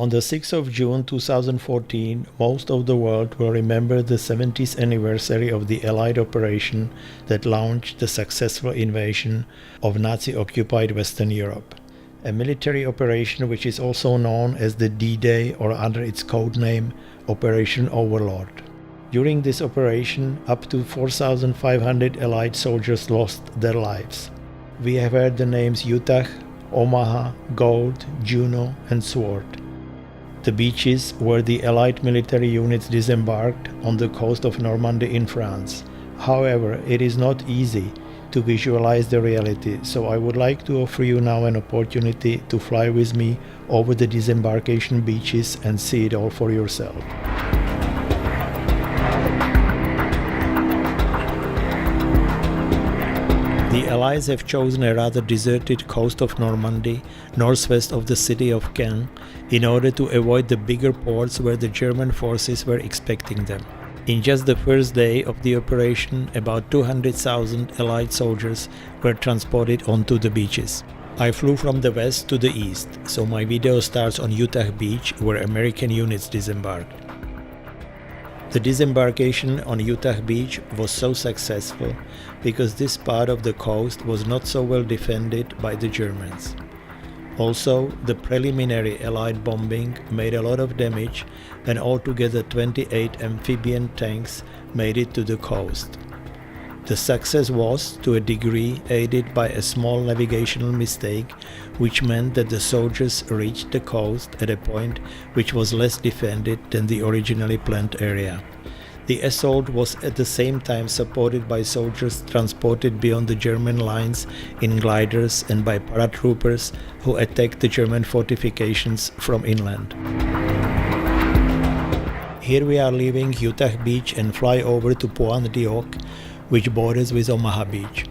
On the 6th of June 2014, most of the world will remember the 70th anniversary of the Allied operation that launched the successful invasion of Nazi-occupied Western Europe. A military operation which is also known as the D-Day or under its code name Operation Overlord. During this operation, up to 4,500 Allied soldiers lost their lives. We have heard the names Utah, Omaha, Gold, Juno, and Sword. The beaches where the Allied military units disembarked on the coast of Normandy in France. However, it is not easy to visualize the reality, so I would like to offer you now an opportunity to fly with me over the disembarkation beaches and see it all for yourself. The Allies have chosen a rather deserted coast of Normandy, northwest of the city of Caen, in order to avoid the bigger ports where the German forces were expecting them. In just the first day of the operation, about 200,000 Allied soldiers were transported onto the beaches. I flew from the west to the east, so my video starts on Utah Beach, where American units disembarked. The disembarkation on Utah Beach was so successful because this part of the coast was not so well defended by the Germans. Also, the preliminary Allied bombing made a lot of damage, and altogether 28 amphibian tanks made it to the coast. The success was, to a degree, aided by a small navigational mistake, which meant that the soldiers reached the coast at a point which was less defended than the originally planned area. The assault was at the same time supported by soldiers transported beyond the German lines in gliders and by paratroopers who attacked the German fortifications from inland. Here we are leaving Utah Beach and fly over to Pointe d'Oc, which borders with Omaha Beach.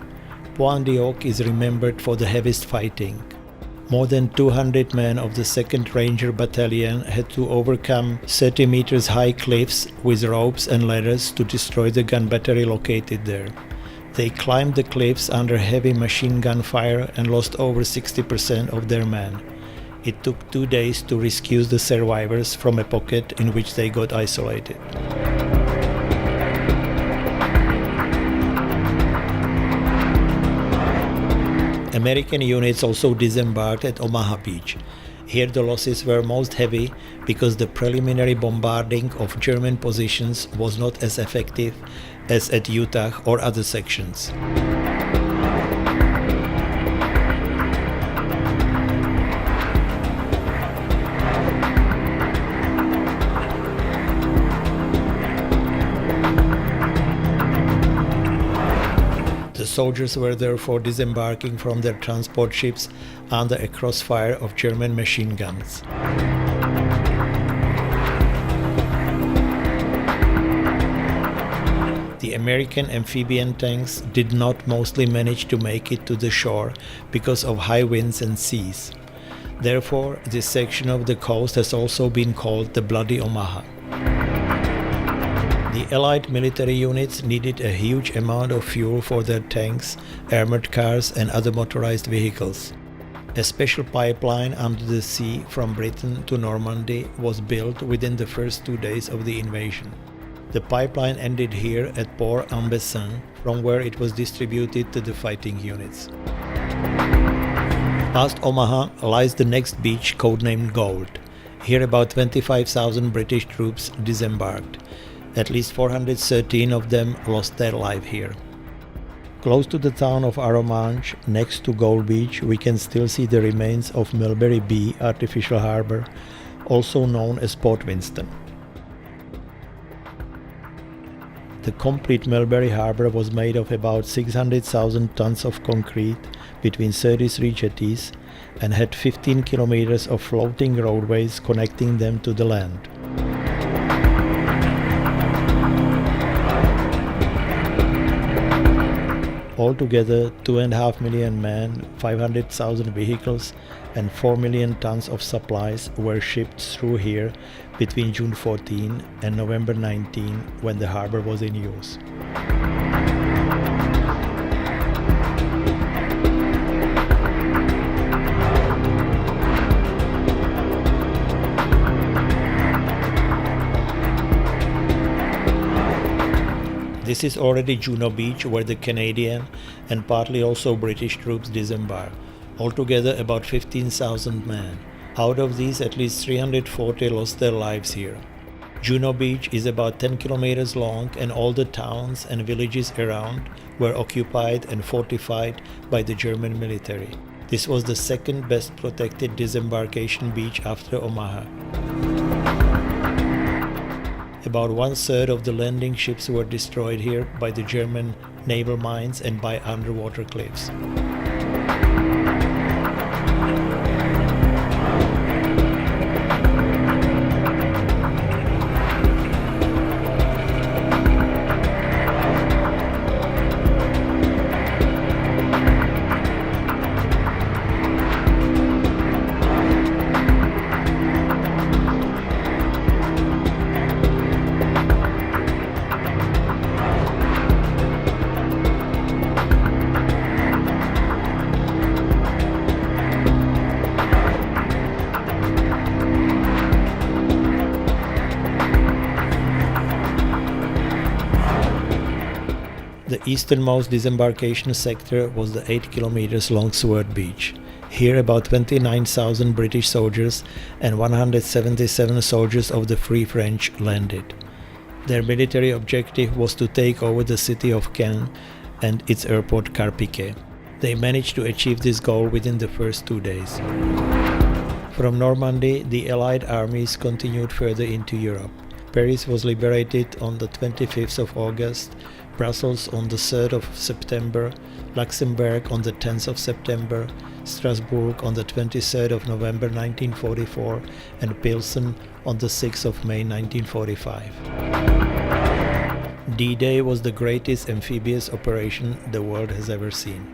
Pointe d'Oc is remembered for the heaviest fighting. More than 200 men of the 2nd Ranger Battalion had to overcome 30 meters high cliffs with ropes and ladders to destroy the gun battery located there. They climbed the cliffs under heavy machine gun fire and lost over 60% of their men. It took 2 days to rescue the survivors from a pocket in which they got isolated. American units also disembarked at Omaha Beach. Here the losses were most heavy because the preliminary bombarding of German positions was not as effective as at Utah or other sections. The soldiers were therefore disembarking from their transport ships under a crossfire of German machine guns. The American amphibian tanks did not mostly manage to make it to the shore because of high winds and seas. Therefore, this section of the coast has also been called the Bloody Omaha. The Allied military units needed a huge amount of fuel for their tanks, armored cars and other motorized vehicles. A special pipeline under the sea from Britain to Normandy was built within the first 2 days of the invasion. The pipeline ended here at Port-en-Bessin, from where it was distributed to the fighting units. Past Omaha lies the next beach codenamed Gold. Here about 25,000 British troops disembarked. At least 413 of them lost their life here. Close to the town of Arromanches, next to Gold Beach, we can still see the remains of Mulberry Bee Artificial Harbor, also known as Port Winston. The complete Mulberry Harbor was made of about 600,000 tons of concrete between 33 jetties and had 15 kilometers of floating roadways connecting them to the land. Altogether, 2.5 million men, 500,000 vehicles and 4 million tons of supplies were shipped through here between June 14 and November 19, when the harbor was in use. This is already Juno Beach, where the Canadian and partly also British troops disembarked. Altogether about 15,000 men. Out of these, at least 340 lost their lives here. Juno Beach is about 10 kilometers long, and all the towns and villages around were occupied and fortified by the German military. This was the second best protected disembarkation beach after Omaha. About 1/3 of the landing ships were destroyed here by the German naval mines and by underwater cliffs. The easternmost disembarkation sector was the 8 kilometers long Sword Beach. Here about 29,000 British soldiers and 177 soldiers of the Free French landed. Their military objective was to take over the city of Caen and its airport Carpiquet. They managed to achieve this goal within the first 2 days. From Normandy, the Allied armies continued further into Europe. Paris was liberated on the 25th of August, Brussels on the 3rd of September, Luxembourg on the 10th of September, Strasbourg on the 23rd of November 1944, and Pilsen on the 6th of May 1945. D-Day was the greatest amphibious operation the world has ever seen.